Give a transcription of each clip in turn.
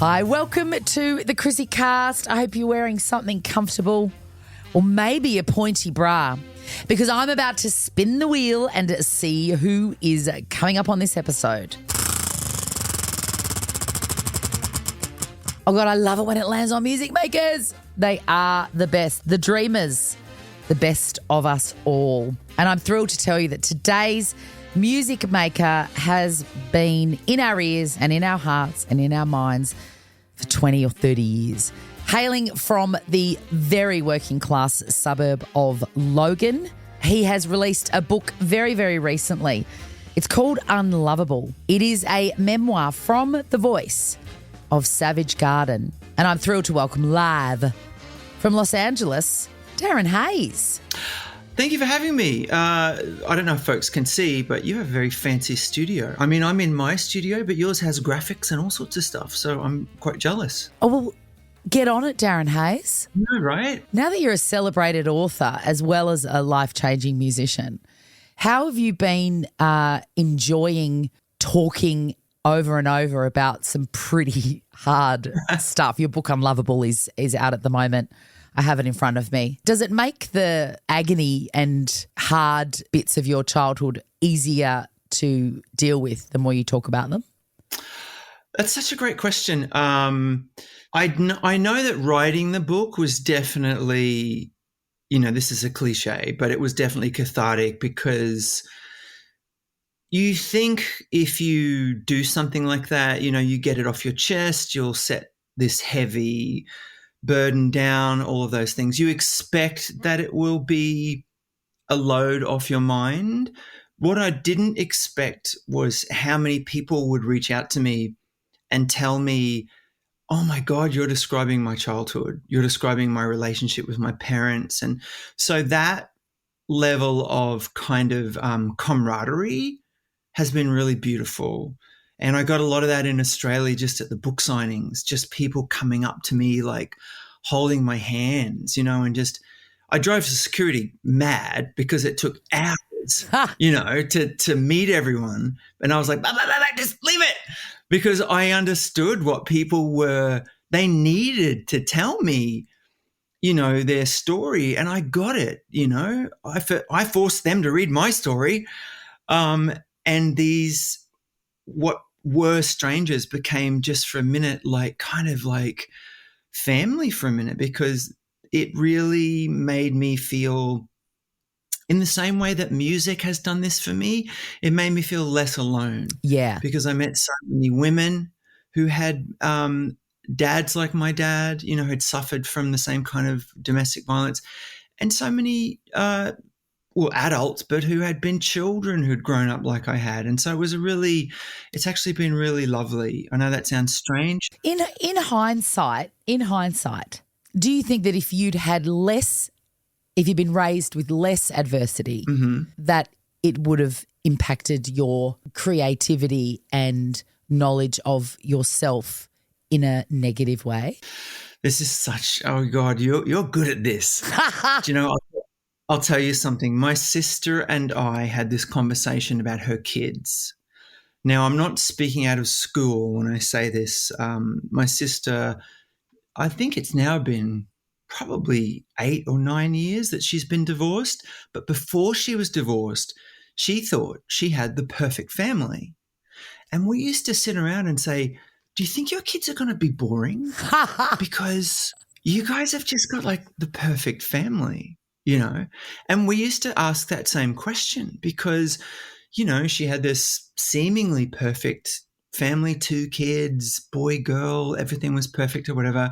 Hi, welcome to the ChrissieCast. I hope you're wearing something comfortable or maybe a pointy bra because I'm about to spin the wheel and see who is coming up on this episode. Oh, God, I love it when it lands on music makers. They are the best, the dreamers, the best of us all. And I'm thrilled to tell you that today's music maker has been in our ears and in our hearts and in our minds for 20 or 30 years. Hailing from the very working class suburb of Logan, he has released a book very, very recently. It's called Unlovable. It is a memoir from the voice of Savage Garden. And I'm thrilled to welcome live from Los Angeles, Darren Hayes. Thank you for having me. I don't know if folks can see, but you have a very fancy studio. I mean, I'm in my studio, but yours has graphics and all sorts of stuff, so I'm quite jealous. Oh, well, get on it, Darren Hayes. No, right? Now that you're a celebrated author as well as a life-changing musician, how have you been enjoying talking over and over about some pretty hard stuff? Your book Unlovable is out at the moment. I have it in front of me. Does it make the agony and hard bits of your childhood easier to deal with the more you talk about them? That's such a great question. I know that writing the book was definitely, this is a cliche, but it was definitely cathartic because you think if you do something like that, you get it off your chest, you'll set this heavy burden down, all of those things. You expect that it will be a load off your mind. What I didn't expect was how many people would reach out to me and tell me, oh my God, you're describing my childhood. You're describing my relationship with my parents. And so that level of kind of camaraderie has been really beautiful. And I got a lot of that in Australia just at the book signings, just people coming up to me like holding my hands, and just I drove to security mad because it took hours, to meet everyone. And I was like, just leave it, because I understood what people they needed to tell me, their story. And I got it, I forced them to read my story. And these, what were strangers became just for a minute, kind of like family for a minute, because it really made me feel in the same way that music has done this for me. It made me feel less alone. Yeah. Because I met so many women who had dads like my dad, who'd suffered from the same kind of domestic violence, and so many adults, but who had been children who'd grown up like I had. And so it's actually been really lovely. I know that sounds strange. In hindsight, do you think that if you'd been raised with less adversity, that it would have impacted your creativity and knowledge of yourself in a negative way? This is oh God, you're good at this. Do you know, I'll tell you something. My sister and I had this conversation about her kids. Now, I'm not speaking out of school when I say this. My sister, I think it's now been probably 8 or 9 years that she's been divorced. But before she was divorced, she thought she had the perfect family. And we used to sit around and say, do you think your kids are going to be boring? Because you guys have just got like the perfect family. And we used to ask that same question because, she had this seemingly perfect family, 2 kids, boy, girl, everything was perfect or whatever.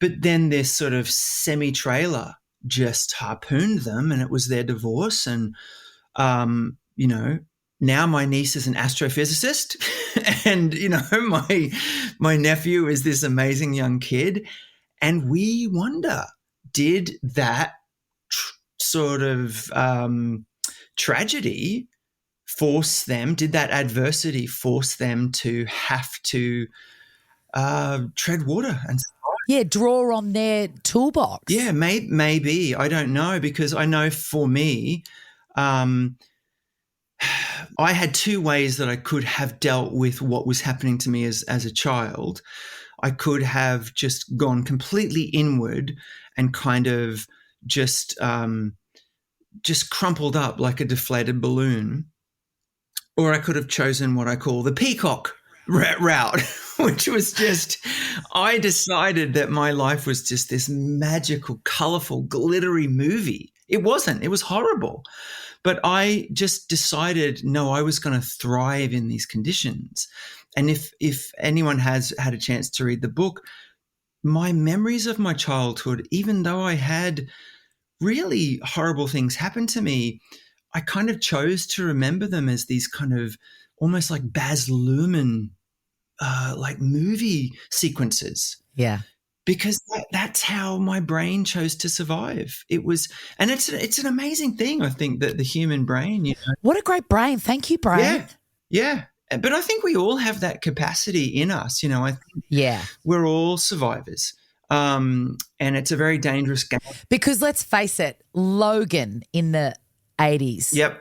But then this sort of semi-trailer just harpooned them, and it was their divorce. And, now my niece is an astrophysicist and, my nephew is this amazing young kid. And we wonder, did that sort of tragedy did that adversity force them to have to tread water and survive? Yeah, draw on their toolbox. Yeah, maybe. I don't know, because I know for me, I had 2 ways that I could have dealt with what was happening to me as a child. I could have just gone completely inward and kind of just crumpled up like a deflated balloon, or I could have chosen what I call the peacock route, which was just, I decided that my life was just this magical, colorful, glittery movie. It wasn't. It was horrible. But I just decided, no, I was going to thrive in these conditions. And if anyone has had a chance to read the book, my memories of my childhood, even though I had really horrible things happen to me, I kind of chose to remember them as these kind of almost like Baz Luhrmann, like movie sequences. Yeah. Because that's how my brain chose to survive. It was, and it's an amazing thing, I think, that the human brain, you know. What a great brain. Thank you, brain. Yeah. But I think we all have that capacity in us, you know. I think we're all survivors. And it's a very dangerous game. Because let's face it, Logan in the 80s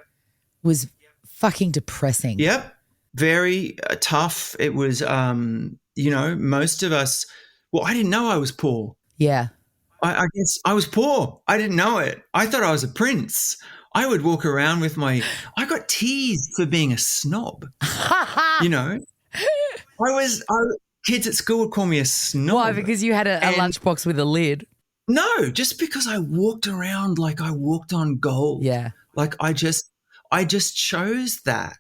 was fucking depressing. Yep. Very tough. It was, you know, most of us, well, I didn't know I was poor. Yeah. I guess I was poor. I didn't know it. I thought I was a prince. I would walk around with I got teased for being a snob, you know. Kids at school would call me a snob. Why? Because you had a lunchbox with a lid? No, just because I walked around like I walked on gold. Yeah. Like I just chose that.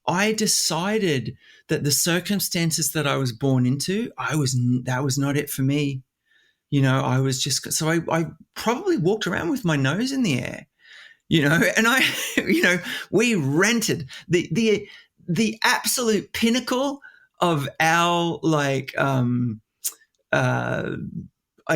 I decided that the circumstances that I was born into, that was not it for me. You know, I was just, so I probably walked around with my nose in the air, you know, and we rented the absolute pinnacle of our, like, I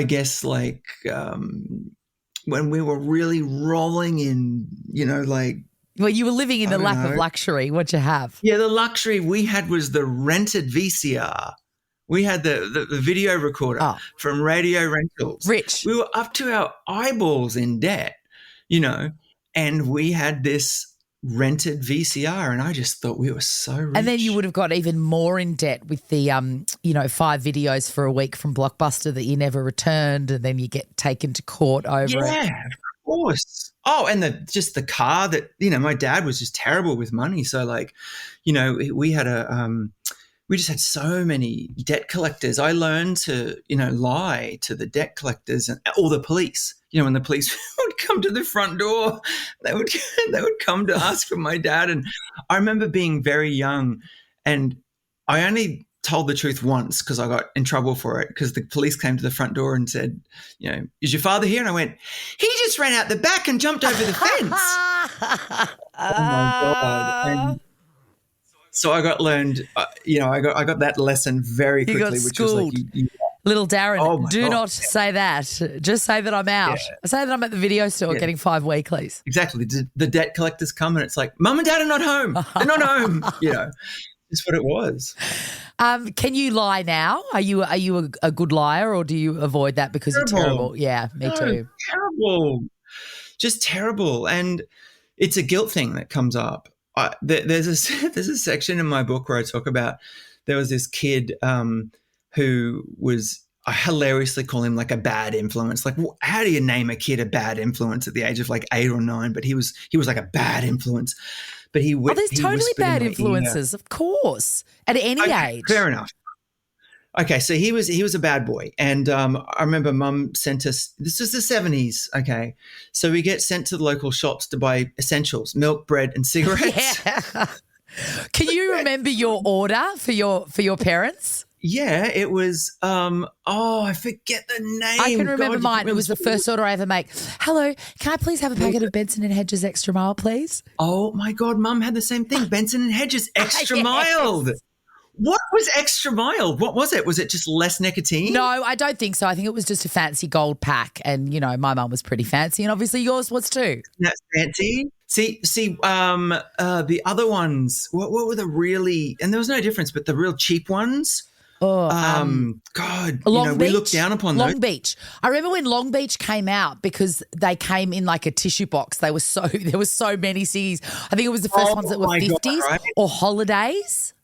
guess, like, when we were really rolling in, you know, like, well, you were living in the lap of luxury. What'd you have? Yeah, the luxury we had was the rented VCR. We had the video recorder from Radio Rentals. Rich. We were up to our eyeballs in debt, you know, and we had this rented VCR, and I just thought we were so rich. And then you would have got even more in debt with the, 5 videos for a week from Blockbuster that you never returned, and then you get taken to court over it. Yeah, of course. Oh, and the car that, you know, my dad was just terrible with money. So, like, you know, we had we just had so many debt collectors. I learned to, you know, lie to the debt collectors or the police. You know, when the police would come to the front door, they would come to ask for my dad. And I remember being very young, and I only told the truth once because I got in trouble for it, because the police came to the front door and said, you know, "Is your father here?" And I went, "He just ran out the back and jumped over the fence." Oh my God. And so I got learned, I got that lesson very quickly, which was like, little Darren, do not say that. Just say that I'm out. Yeah. Say that I'm at the video store getting 5 weeklies. Exactly. The debt collectors come and it's like, Mum and Dad are not home. They're not home. You know, it's what it was. Can you lie now? Are you a good liar, or do you avoid that because you're terrible? Yeah, me too. Terrible. Just terrible. And it's a guilt thing that comes up. There's a section in my book where I talk about, there was this kid who was, I hilariously call him like a bad influence. Like, how do you name a kid a bad influence at the age of like 8 or 9? But he was like a bad influence. But there's totally bad influences, of course, at any age. Fair enough. Okay, so he was a bad boy, and I remember Mum sent us. This was the 70s. Okay, so we get sent to the local shops to buy essentials: milk, bread, and cigarettes. Yeah. Can you remember your order for your parents? Yeah, it was. I forget the name. I can remember mine. It was the first order I ever make. Hello, can I please have a packet of Benson and Hedges extra mild, please? Oh my God, Mum had the same thing. Benson and Hedges extra mild. What was extra mild? What was it? Was it just less nicotine? No, I don't think so. I think it was just a fancy gold pack, and you know, my mum was pretty fancy, and obviously yours was too. That's fancy. See, the other ones. What were the really? And there was no difference, but the real cheap ones. God, we look down upon those. Long Beach. I remember when Long Beach came out, because they came in like a tissue box. There were so many ciggies. I think it was the first ones that were 50s, right? Or Holidays.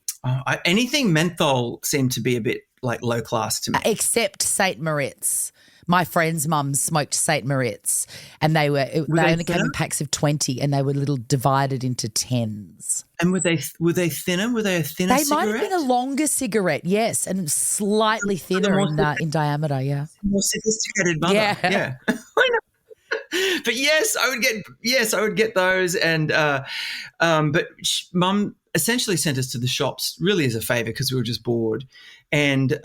Anything menthol seemed to be a bit like low class to me. Except St. Moritz. My friend's mum smoked St. Moritz, and they only came in packs of 20, and they were little divided into 10s. And were they thinner? Were they a thinner cigarette? They might have been a longer cigarette, yes, and slightly thinner in diameter, yeah. More sophisticated mother. Yeah. I know. But yes, I would get those, and but Mum essentially sent us to the shops really as a favour because we were just bored, and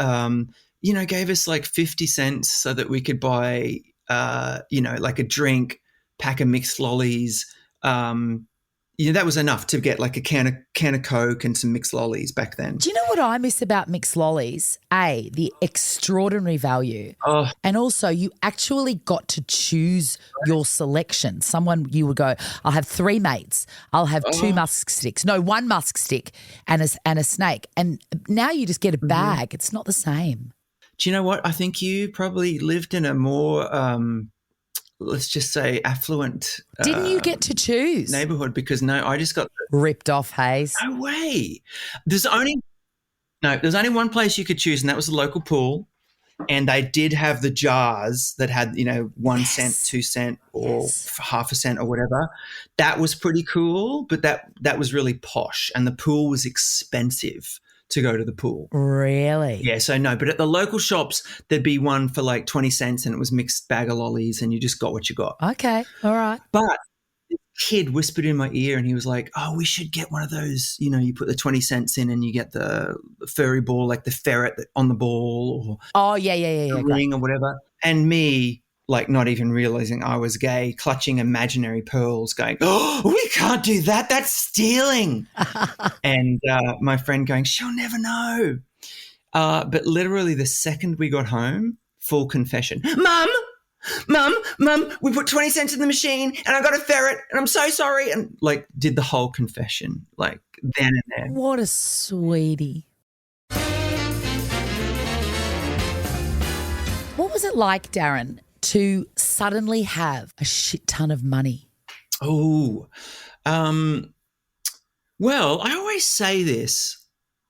gave us like 50 cents so that we could buy, like a drink, pack of mixed lollies. That was enough to get like a can of Coke and some mixed lollies back then. Do you know what I miss about mixed lollies? A, the extraordinary value. Oh. And also you actually got to choose your selection. You would go, I'll have 3 mates. I'll have 2 musk sticks. No, 1 musk stick and a snake. And now you just get a bag. Mm-hmm. It's not the same. Do you know what? I think you probably lived in a more, let's just say, affluent. Didn't you get to choose? Neighborhood, because I just got ripped off, Hayes. No way. There's only one place you could choose, and that was the local pool. And they did have the jars that had, 1 cent, 2 cent, or half a cent or whatever. That was pretty cool, but that was really posh, and the pool was expensive to go to the pool. Really? Yeah, so no. But at the local shops, there'd be one for like 20 cents and it was mixed bag of lollies and you just got what you got. Okay, all right. But the kid whispered in my ear and he was like, oh, we should get one of those, you put the 20 cents in and you get the furry ball, like the ferret on the ball or the ring or whatever. And me, like not even realizing I was gay, clutching imaginary pearls going, oh, we can't do that. That's stealing. And my friend going, she'll never know. But literally the second we got home, full confession. Mum, we put 20 cents in the machine and I got a ferret and I'm so sorry. And like did the whole confession like then and there. What a sweetie. What was it like, Darren, to suddenly have a shit ton of money? Oh, well, I always say this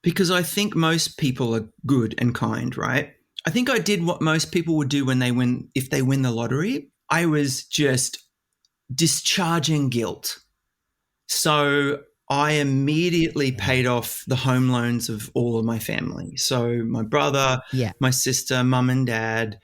because I think most people are good and kind, right? I think I did what most people would do if they win the lottery. I was just discharging guilt. So I immediately paid off the home loans of all of my family. So my brother, my sister, mum and dad,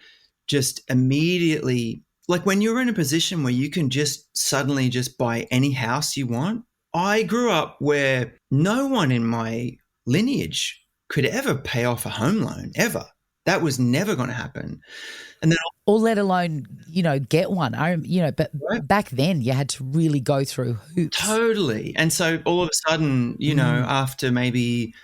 just immediately, like when you're in a position where you can just suddenly just buy any house you want. I grew up where no one in my lineage could ever pay off a home loan, ever. That was never going to happen. And then, or let alone, get one. But back then you had to really go through hoops. Totally. And so all of a sudden, after maybe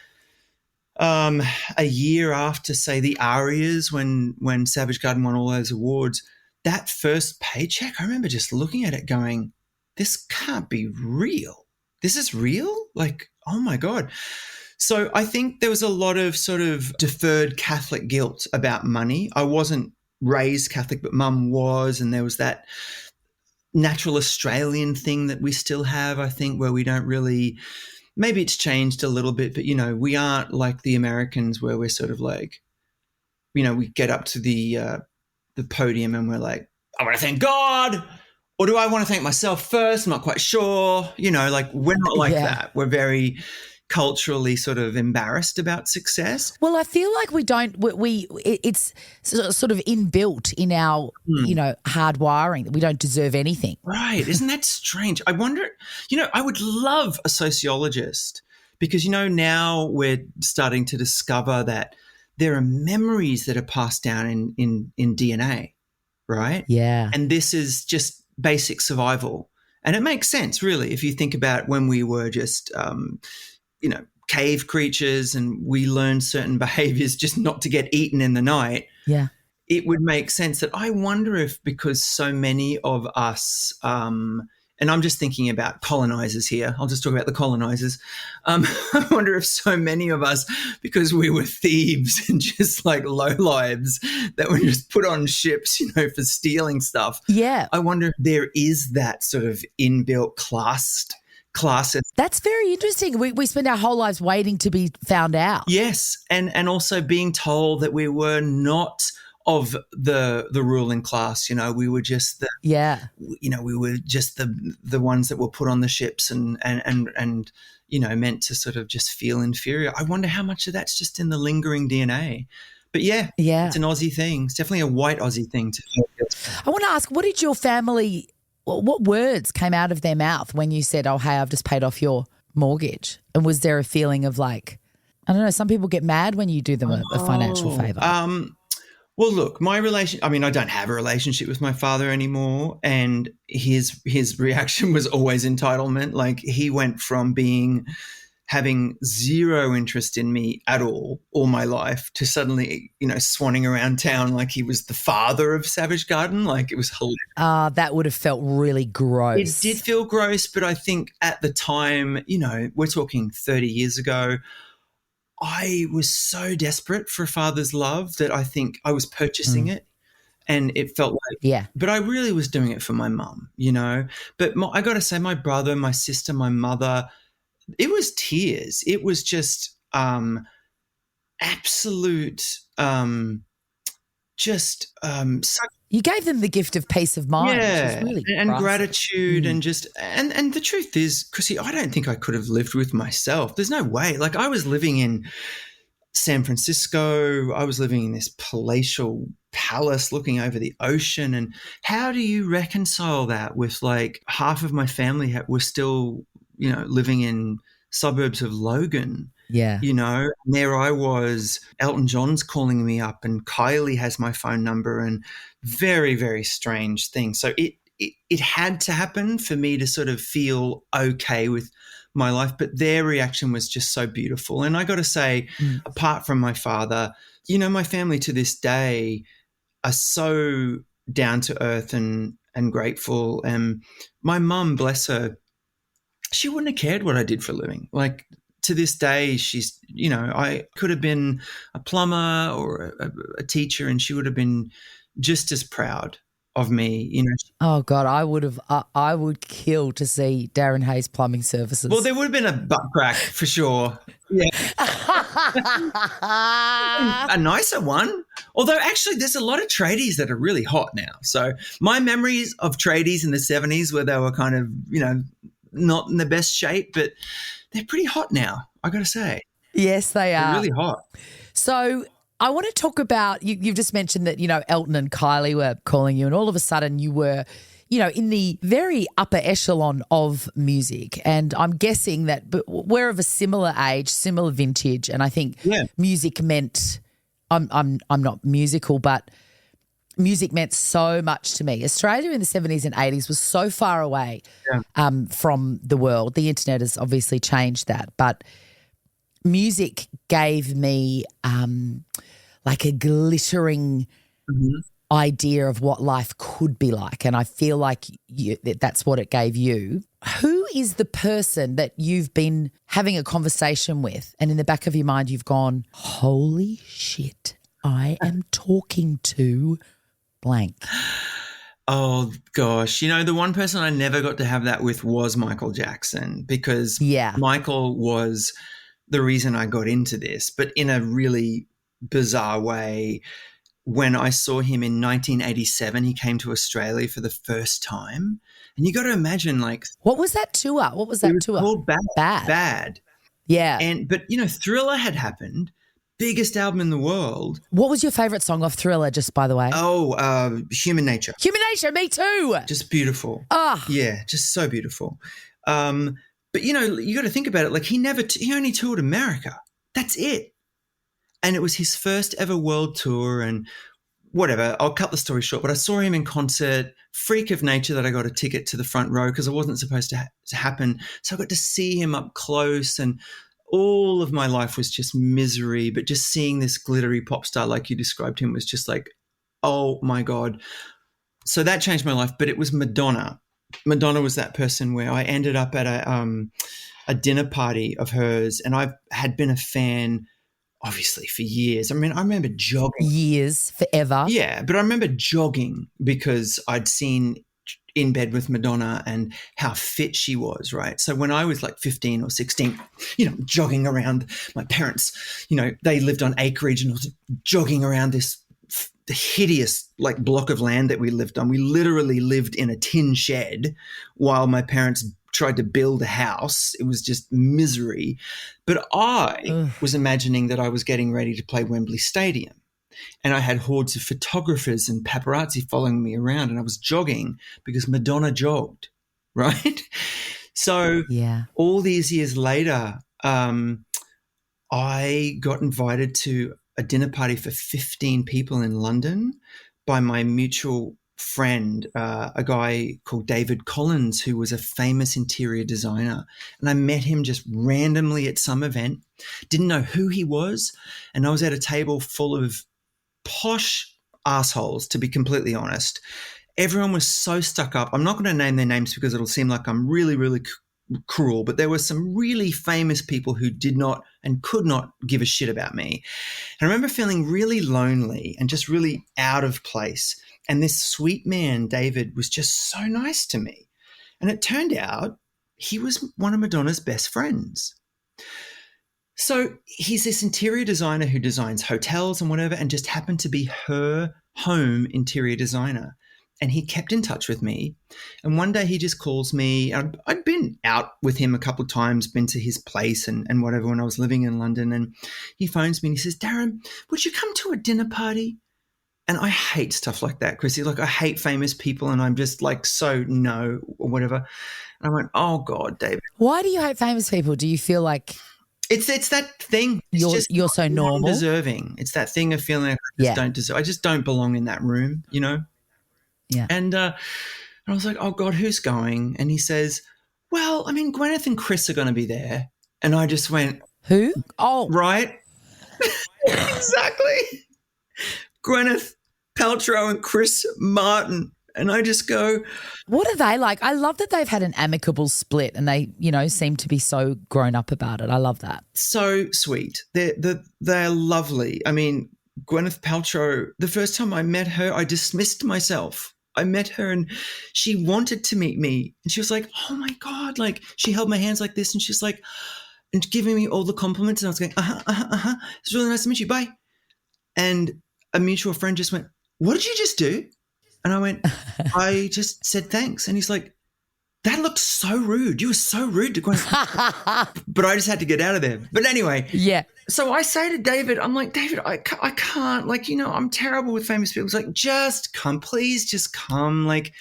a year after, say, the Arias, when Savage Garden won all those awards, that first paycheck, I remember just looking at it going, this can't be real. This is real? Like, oh my God. So I think there was a lot of sort of deferred Catholic guilt about money. I wasn't raised Catholic, but Mum was, and there was that natural Australian thing that we still have, I think, where we don't really, maybe it's changed a little bit, but, we aren't like the Americans where we're sort of like, we get up to the podium and we're like, I want to thank God, or do I want to thank myself first? I'm not quite sure. Like we're not like that. We're very culturally sort of embarrassed about success. Well, I feel like we don't, it's sort of inbuilt in our, hard wiring that we don't deserve anything. Right. Isn't that strange? I wonder, I would love a sociologist because, now we're starting to discover that there are memories that are passed down in DNA, right? Yeah. And this is just basic survival. And it makes sense, really, if you think about when we were just, cave creatures and we learned certain behaviors just not to get eaten in the night. Yeah. It would make sense that I wonder if because so many of us, and I'm just thinking about colonizers here. I'll just talk about the colonizers. I wonder if so many of us, because we were thieves and just like lowlives that were just put on ships, for stealing stuff. Yeah. I wonder if there is that sort of inbuilt classes. That's very interesting. We spend our whole lives waiting to be found out. Yes, and also being told that we were not of the ruling class. We were just we were just the ones that were put on the ships and meant to sort of just feel inferior. I wonder how much of that's just in the lingering DNA. But yeah, it's an Aussie thing. It's definitely a white Aussie thing to feel. I want to ask, what did your family, what words came out of their mouth when you said, oh, hey, I've just paid off your mortgage? And was there a feeling of like, I don't know, some people get mad when you do them a financial favour. Well, look, I don't have a relationship with my father anymore, and his reaction was always entitlement. Like, he went from having zero interest in me at all my life to suddenly, swanning around town like he was the father of Savage Garden. Like, it was hilarious. That would have felt really gross. It did feel gross, but I think at the time, we're talking 30 years ago, I was so desperate for a father's love that I think I was purchasing it, and it felt like, but I really was doing it for my mum, But I got to say, my brother, my sister, my mother, it was tears. It was just absolute, you gave them the gift of peace of mind, which is really and gratitude, and just and the truth is, Chrissy, I don't think I could have lived with myself. There's no way. Like, I was living in San Francisco. I was living in this palatial palace looking over the ocean, and how do you reconcile that with like half of my family were still, living in suburbs of Logan? Yeah. And there I was, Elton John's calling me up and Kylie has my phone number, and very, very strange thing. So it had to happen for me to sort of feel okay with my life, but their reaction was just so beautiful. And I got to say, apart from my father, my family to this day are so down to earth and grateful. And my mum, bless her, she wouldn't have cared what I did for a living. Like, to this day, she's, I could have been a plumber or a teacher, and she would have been just as proud of me, Oh God, I would kill to see Darren Hayes Plumbing Services. Well, there would have been a butt crack for sure. Yeah. A nicer one. Although actually there's a lot of tradies that are really hot now. So my memories of tradies in the 70s where they were kind of, not in the best shape, but they're pretty hot now, I got to say. Yes, they are. They're really hot. So I want to talk about, you've just mentioned that, Elton and Kylie were calling you, and all of a sudden you were, in the very upper echelon of music. And I'm guessing that we're of a similar age, similar vintage, and I think music meant, I'm not musical, but music meant so much to me. Australia in the 70s and 80s was so far away from the world. The internet has obviously changed that, but music gave me like a glittering idea of what life could be like, and I feel like that's what it gave you. Who is the person that you've been having a conversation with, and in the back of your mind you've gone, holy shit, I am talking to blank? Oh, gosh. The one person I never got to have that with was Michael Jackson, because Michael was the reason I got into this, but in a really bizarre way. When I saw him in 1987, he came to Australia for the first time. And you got to imagine, like, what was that tour? What was that tour? Called Bad. Yeah. But Thriller had happened. Biggest album in the world. What was your favourite song off Thriller, just by the way? Oh, Human Nature. Human Nature, me too. Just beautiful. Yeah, just so beautiful. But, you got to think about it. Like, he only toured America. That's it. And it was his first ever world tour, and whatever, I'll cut the story short, but I saw him in concert, freak of nature that I got a ticket to the front row because it wasn't supposed to happen. So I got to see him up close, and all of my life was just misery, but just seeing this glittery pop star like you described him was just like, oh my God. So that changed my life, but it was Madonna. Madonna was that person where I ended up at a dinner party of hers, and I had been a fan obviously for years. I mean, I remember jogging. Years, forever. Yeah, but I remember jogging because I'd seen in bed with Madonna and how fit she was, right? So when I was like 15 or 16, jogging around, my parents, they lived on acreage and I was jogging around this hideous like block of land that we lived on. We literally lived in a tin shed while my parents tried to build a house. It was just misery. But I was imagining that I was getting ready to play Wembley Stadium. And I had hordes of photographers and paparazzi following me around, and I was jogging because Madonna jogged, right? So all these years later, I got invited to a dinner party for 15 people in London by my mutual friend, a guy called David Collins, who was a famous interior designer. And I met him just randomly at some event, didn't know who he was, and I was at a table full of posh assholes, to be completely honest. Everyone was so stuck up. I'm not going to name their names because it'll seem like I'm really, really cruel, but there were some really famous people who did not and could not give a shit about me. And I remember feeling really lonely and just really out of place. And this sweet man, David, was just so nice to me. And it turned out he was one of Madonna's best friends. So he's this interior designer who designs hotels and whatever, and just happened to be her home interior designer. And he kept in touch with me. And one day he just calls me. I'd been out with him a couple of times, been to his place and whatever when I was living in London. And he phones me and he says, Darren, would you come to a dinner party? And I hate stuff like that, Chrissy. Like, I hate famous people and I'm just like, so no, or whatever. And I went, oh God, David. Why do you hate famous people? Do you feel like it's that thing? You're so normal, deserving. It's that thing of feeling like I just don't deserve. I just don't belong in that room, Yeah. And I was like, oh God, who's going? And he says, well, I mean, Gwyneth and Chris are going to be there. And I just went, who? Oh, right. Exactly. Gwyneth Paltrow and Chris Martin. And I just go, what are they like? I love that they've had an amicable split and they, seem to be so grown up about it. I love that. So sweet. They're lovely. I mean, Gwyneth Paltrow, the first time I met her, I dismissed myself. I met her and she wanted to meet me. And she was like, oh my God. Like, she held my hands like this and she's like, and giving me all the compliments. And I was going, it's really nice to meet you. Bye. And a mutual friend just went, what did you just do? And I went, I just said thanks. And he's like, that looked so rude. You were so rude to Gwyneth. But I just had to get out of there. But anyway. Yeah. So I say to David, I'm like, David, I can't. Like, I'm terrible with famous people. It's like, just come. Please just come. Like,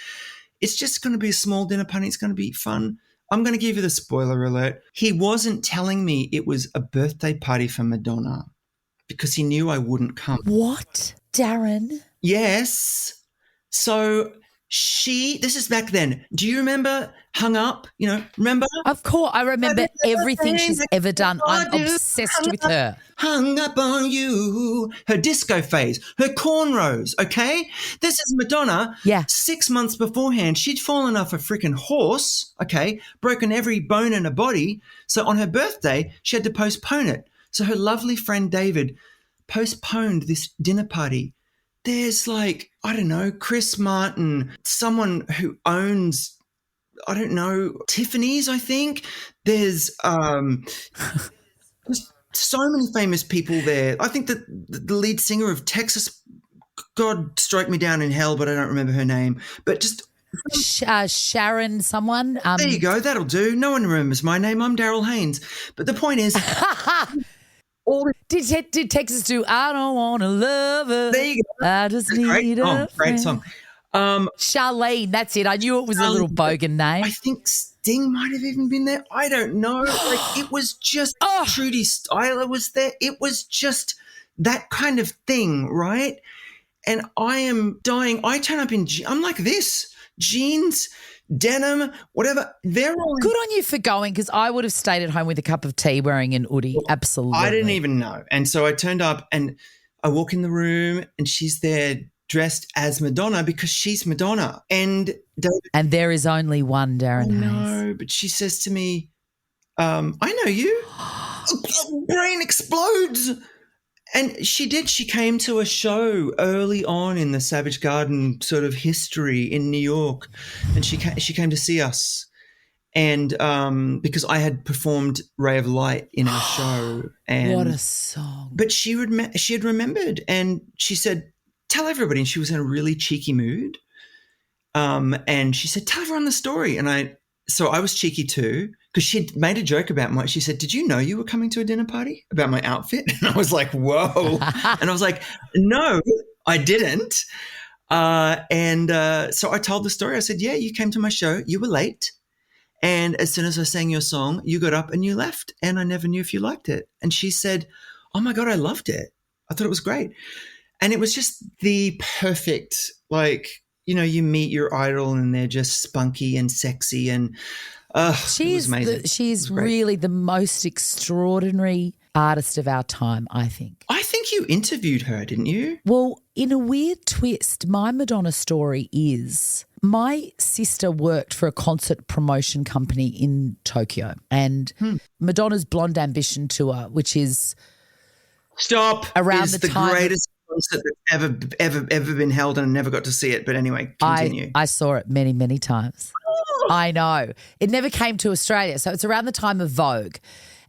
it's just going to be a small dinner party. It's going to be fun. I'm going to give you the spoiler alert. He wasn't telling me it was a birthday party for Madonna because he knew I wouldn't come. What? Darren? Yes. So this is back then. Do you remember Hung Up? Remember? Of course. I remember everything she's ever done. I'm obsessed with her. Hung up on you. Her disco phase, her cornrows, okay? This is Madonna. Yeah. 6 months beforehand, she'd fallen off a freaking horse, okay, broken every bone in her body. So on her birthday, she had to postpone it. So her lovely friend David postponed this dinner party. There's like, I don't know, Chris Martin, someone who owns, I don't know, Tiffany's, I think. There's so many famous people there. I think that the lead singer of Texas, God strike me down in hell, but I don't remember her name. But just Sharon someone. There you go. That'll do. No one remembers my name. I'm Darrell Haynes. But the point is... Did Texas do I don't want to love her? There you go. I just need a great song. Charlene, that's it. I knew it was a little bogan name. I think Sting might have even been there. I don't know. Like, it was just Trudy Styler was there. It was just that kind of thing, right? And I am dying. I turn up I'm like this, jeans, denim, whatever. They're all good on you for going, because I would have stayed at home with a cup of tea wearing an hoodie. Absolutely. I didn't even know. And so I turned up and I walk in the room and she's there dressed as Madonna because she's Madonna. And there is only one Darren Hayes. No, but she says to me, I know you. Brain explodes. And she did. She came to a show early on in the Savage Garden sort of history in New York, and she came to see us. And because I had performed Ray of Light in our show. And what a song. But she had remembered, and she said, tell everybody. And she was in a really cheeky mood. And she said, tell everyone the story. And so I was cheeky too, because she'd made a joke about she said, did you know you were coming to a dinner party about my outfit? And I was like, whoa. And I was like, no, I didn't. So I told the story. I said, yeah, you came to my show. You were late. And as soon as I sang your song, you got up and you left. And I never knew if you liked it. And she said, oh my God, I loved it. I thought it was great. And it was just the perfect, like, you meet your idol and they're just spunky and sexy and it was amazing. She's really the most extraordinary artist of our time, I think. I think you interviewed her, didn't you? Well, in a weird twist, my Madonna story is my sister worked for a concert promotion company in Tokyo, and Madonna's Blonde Ambition tour, which is around the greatest concert that's ever been held, and I never got to see it. But anyway, continue. I saw it many, many times. I know. It never came to Australia. So it's around the time of Vogue.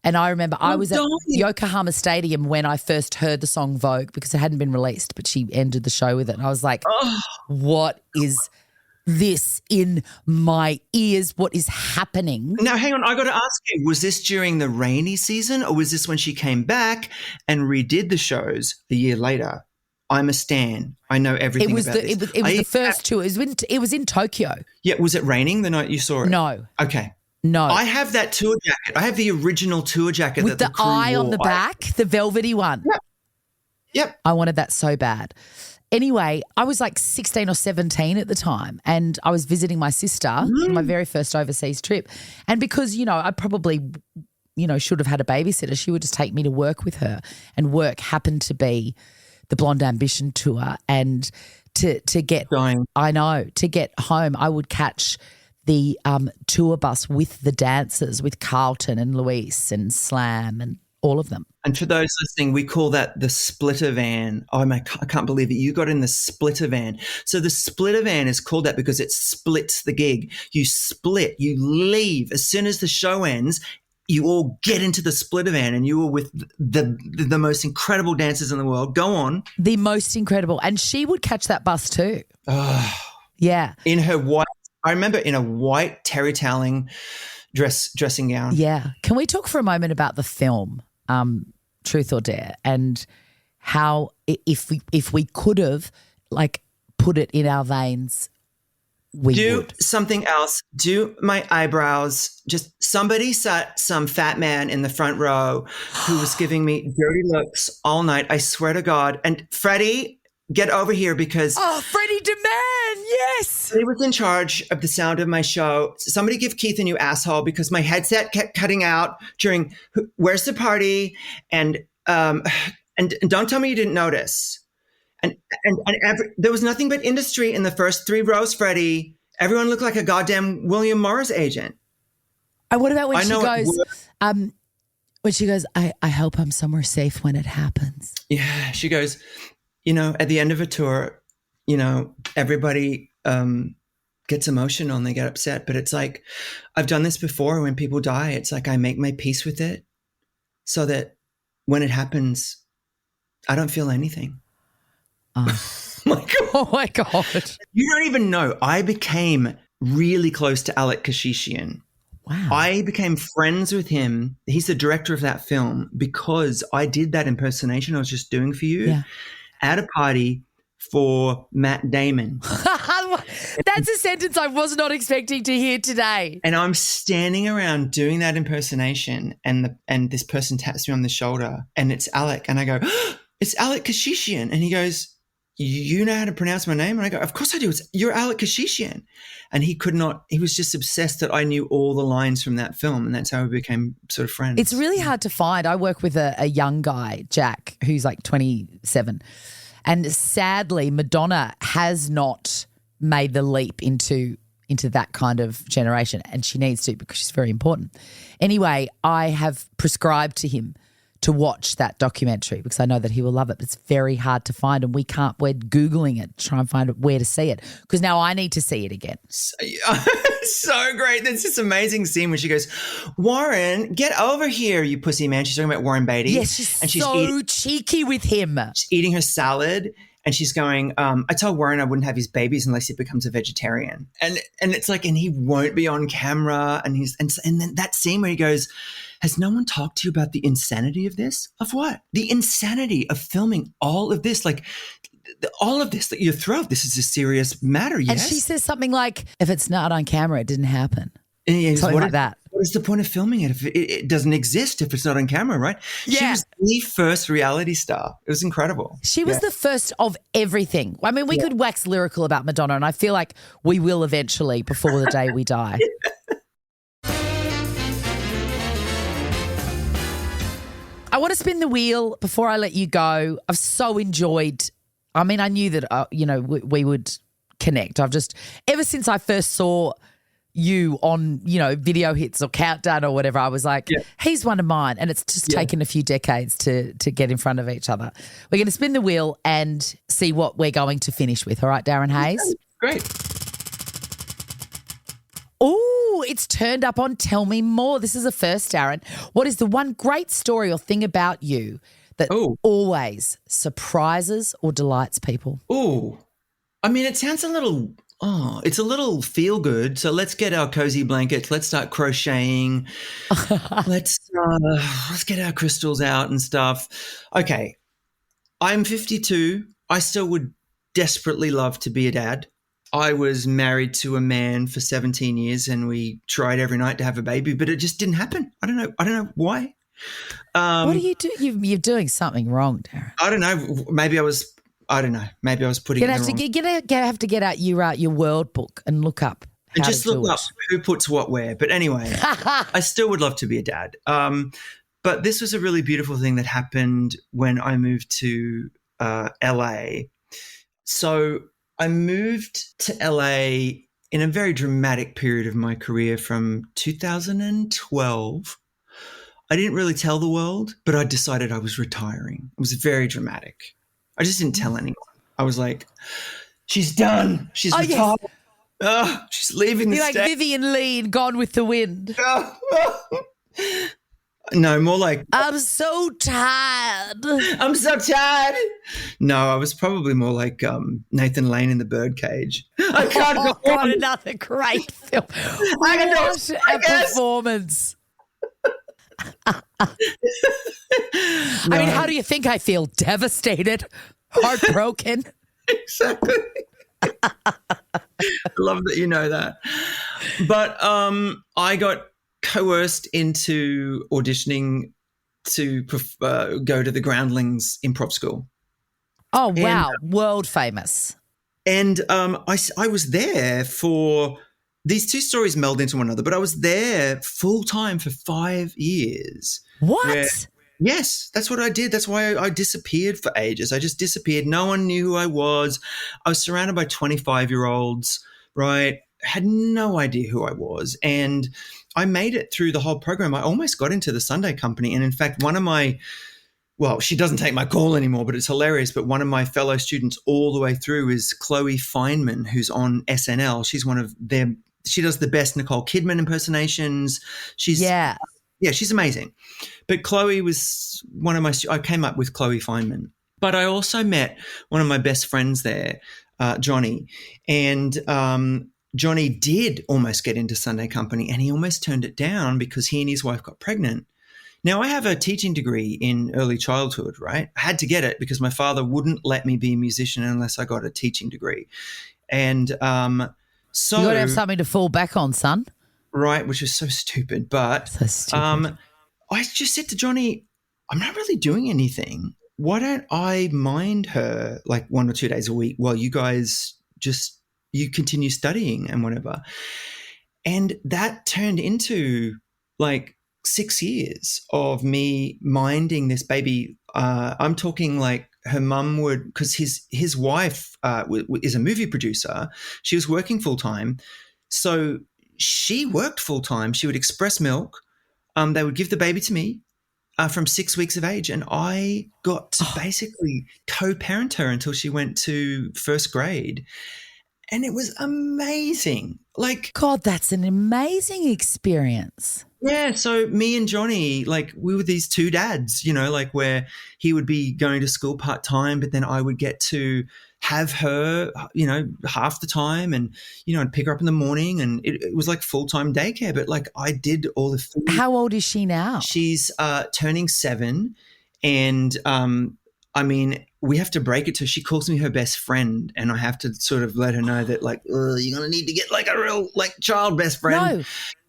And I remember I was at Yokohama Stadium when I first heard the song Vogue, because it hadn't been released, but she ended the show with it. And I was like, what is this in my ears? What is happening? Now, hang on. I got to ask you, was this during the rainy season, or was this when she came back and redid the shows a year later? I'm a stan. I know everything about this. It was the first tour. It was in Tokyo. Yeah. Was it raining the night you saw it? No. Okay. No. I have that tour jacket. I have the original tour jacket with that the crew eye wore. On the back, the velvety one. Yep. I wanted that so bad. Anyway, I was like 16 or 17 at the time, and I was visiting my sister on my very first overseas trip. And because, I probably, should have had a babysitter, she would just take me to work with her, and work happened to be the Blonde Ambition tour. And to get home, I would catch the tour bus with the dancers, with Carlton and Luis and Slam and all of them. And for those listening, we call that the splitter van. Oh, I can't believe it. You got in the splitter van. So the splitter van is called that because it splits the gig. You split, you leave. As soon as the show ends, you all get into the splitter van, and you were with the most incredible dancers in the world. Go on. The most incredible. And she would catch that bus too. Oh. Yeah. In her white, I remember in a white terry toweling dressing gown. Yeah. Can we talk for a moment about the film, Truth or Dare, and how if we could have put it in our veins, we do would. Something else. Do my eyebrows. Just somebody sat some fat man in the front row who was giving me dirty looks all night. I swear to God. And Freddie, get over here because Freddie DeMann, yes. He was in charge of the sound of my show. Somebody give Keith a new asshole because my headset kept cutting out during Where's the Party? And don't tell me you didn't notice. And there was nothing but industry in the first 3 rows, Freddie. Everyone looked like a goddamn William Morris agent. And what about when she goes, I hope I'm somewhere safe when it happens. Yeah, she goes, at the end of a tour, everybody gets emotional and they get upset. But it's like, I've done this before when people die. It's like I make my peace with it so that when it happens, I don't feel anything. Oh my God. You don't even know. I became really close to Alec Kashishian. Wow. I became friends with him. He's the director of that film because I did that impersonation I was just doing for you at a party for Matt Damon. That's a sentence I was not expecting to hear today. And I'm standing around doing that impersonation, and this person taps me on the shoulder, and it's Alec. And I go, it's Alec Kashishian. And he goes, you know how to pronounce my name? And I go, of course I do. You're Alec Kashishian. And he was just obsessed that I knew all the lines from that film. And that's how we became sort of friends. It's really hard to find. I work with a young guy, Jack, who's like 27. And sadly, Madonna has not made the leap into that kind of generation. And she needs to because she's very important. Anyway, I have prescribed to him to watch that documentary because I know that he will love it. But it's very hard to find, and we're Googling it to try and find where to see it because now I need to see it again. So great. There's this amazing scene where she goes, Warren, get over here, you pussy man. She's talking about Warren Beatty. Yes, she's so cheeky with him. She's eating her salad and she's going, I told Warren I wouldn't have his babies unless he becomes a vegetarian. And it's like, and he won't be on camera. And then that scene where he goes, has no one talked to you about the insanity of this? Of what? The insanity of filming all of this, like all of this that you throw. This is a serious matter, yes? And she says something like, if it's not on camera, it didn't happen. Something like that. What is the point of filming it if it doesn't exist if it's not on camera, right? Yeah. She was the first reality star. It was incredible. She was the first of everything. I mean, we could wax lyrical about Madonna, and I feel like we will eventually before the day we die. I want to spin the wheel before I let you go. I've so enjoyed. I mean, I knew that we would connect. Ever since I first saw you on Video Hits or Countdown or whatever, I was like, he's one of mine, and it's just taken a few decades to get in front of each other. We're going to spin the wheel and see what we're going to finish with. All right, Darren Hayes? Great. Oh, it's turned up on Tell Me More. This is a first, Darren. What is the one great story or thing about you that always surprises or delights people? Oh, I mean, it sounds it's a little feel good. So let's get our cozy blankets. Let's start crocheting. Let's get our crystals out and stuff. Okay. I'm 52. I still would desperately love to be a dad. I was married to a man for 17 years and we tried every night to have a baby, but it just didn't happen. I don't know why. What do you do? You're doing something wrong, Darren. I don't know. Maybe I was putting it wrong. You have to get out your world book and look up and just look up who puts what where. But anyway, I still would love to be a dad. But this was a really beautiful thing that happened when I moved to LA. So I moved to LA in a very dramatic period of my career from 2012. I didn't really tell the world, but I decided I was retiring. It was very dramatic. I just didn't tell anyone. I was like, she's done. She's retired. Yes. She's leaving the state. You're like Vivian Lee in Gone with the Wind. No, more like, I'm so tired. I'm so tired. No, I was probably more like Nathan Lane in The Birdcage. I can't go on. Another great film. What a performance. I mean, how do you think I feel? Devastated, heartbroken. Exactly. I love that you know that. But I got coerced into auditioning to go to the Groundlings improv school. Oh, wow. World famous. And I was there for – these two stories meld into one another, but I was there full time for 5 years. What? Yes, that's what I did. That's why I disappeared for ages. I just disappeared. No one knew who I was. I was surrounded by 25-year-olds, right? Had no idea who I was. And I made it through the whole program. I almost got into the Sunday Company. And in fact, one of my – well, she doesn't take my call anymore, but it's hilarious. But one of my fellow students all the way through is Chloe Fineman, who's on SNL. She's one of their – she does the best Nicole Kidman impersonations. She's amazing. But Chloe was one of my – I came up with Chloe Fineman. But I also met one of my best friends there, Johnny. And Johnny did almost get into Sunday Company and he almost turned it down because he and his wife got pregnant. Now, I have a teaching degree in early childhood, right? I had to get it because my father wouldn't let me be a musician unless I got a teaching degree. And so – you got to have something to fall back on, son. Right, which is so stupid. But so stupid. I just said to Johnny, I'm not really doing anything. Why don't I mind her like 1 or 2 days a week while you guys you continue studying and whatever. And that turned into like 6 years of me minding this baby. I'm talking like her mum would, because his wife is a movie producer. She was working full time. So she worked full time. She would express milk. They would give the baby to me. from 6 weeks of age, and I got to basically co-parent her until she went to first grade. And it was amazing. Like, God, that's an amazing experience. yeah, so me and Johnny, like, we were these two dads, you know, like, where he would be going to school part-time, but then I would get to have her, you know, half the time, and, you know, I'd pick her up in the morning, and it was like full-time daycare, but like I did all the food. How old is she now? She's turning 7, and I mean, we have to break it to her. She calls me her best friend, and I have to sort of let her know that, like, you're going to need to get like a real like child best friend.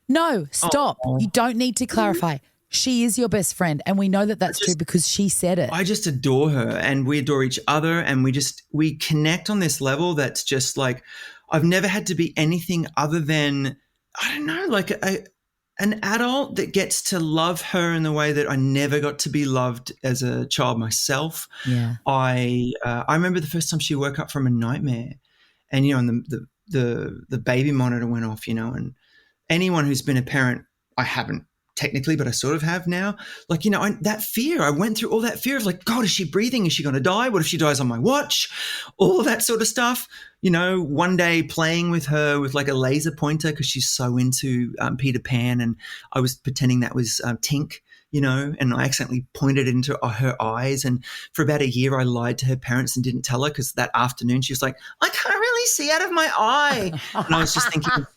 No, stop. Oh. You don't need to clarify. She is your best friend, and we know that that's true because she said it. I just adore her, and we adore each other, and we connect on this level that's just like, I've never had to be anything other than, I don't know, like an adult that gets to love her in the way that I never got to be loved as a child myself. Yeah. I remember the first time she woke up from a nightmare, and, you know, and the baby monitor went off, you know, and anyone who's been a parent, I haven't technically, but I sort of have now. Like, you know, that fear, I went through all that fear of like, God, is she breathing? Is she going to die? What if she dies on my watch? All of that sort of stuff. You know, one day playing with her with like a laser pointer because she's so into Peter Pan, and I was pretending that was Tink, you know, and I accidentally pointed it into her eyes. And for about a year, I lied to her parents and didn't tell her because that afternoon she was like, I can't really see out of my eye. And I was just thinking,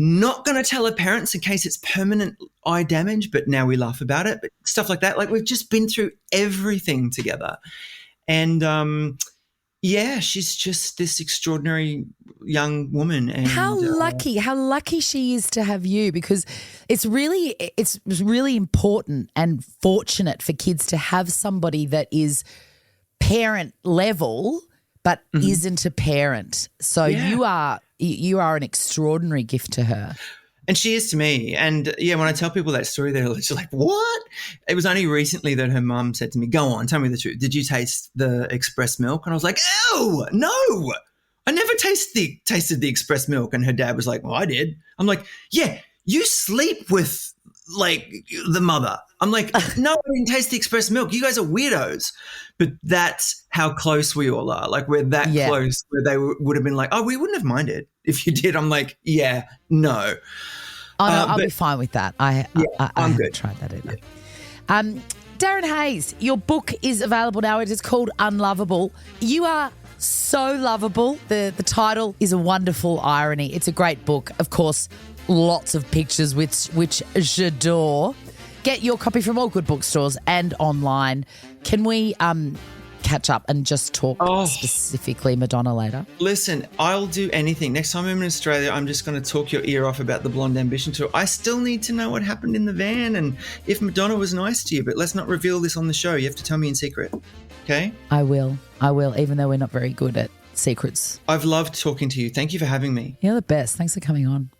not going to tell her parents in case it's permanent eye damage, but now we laugh about it. But stuff like that, like, we've just been through everything together. And yeah, she's just this extraordinary young woman. And how lucky she is to have you, because it's really important and fortunate for kids to have somebody that is parent level but isn't a parent. So yeah. You are an extraordinary gift to her. And she is to me. And, yeah, when I tell people that story, they're just like, what? It was only recently that her mum said to me, go on, tell me the truth. Did you taste the express milk? And I was like, ew, no. I never tasted the express milk. And her dad was like, well, I did. I'm like, yeah, you sleep with, like, the mother. I'm like, no, I didn't taste the express milk. You guys are weirdos. But that's how close we all are. Like, we're that close where they would have been like, oh, we wouldn't have minded if you did. I'm like, yeah, no. Oh, no, I'll be fine with that. I I'm good. Haven't tried that either. Yeah. Darren Hayes, your book is available now. It is called Unlovable. You are so lovable. The title is a wonderful irony. It's a great book. Of course, lots of pictures which j'adore. Get your copy from all good bookstores and online. Can we catch up and just talk specifically Madonna later? Listen, I'll do anything. Next time I'm in Australia, I'm just going to talk your ear off about the Blonde Ambition tour. I still need to know what happened in the van and if Madonna was nice to you, but let's not reveal this on the show. You have to tell me in secret, okay? I will, even though we're not very good at secrets. I've loved talking to you. Thank you for having me. You're the best. Thanks for coming on.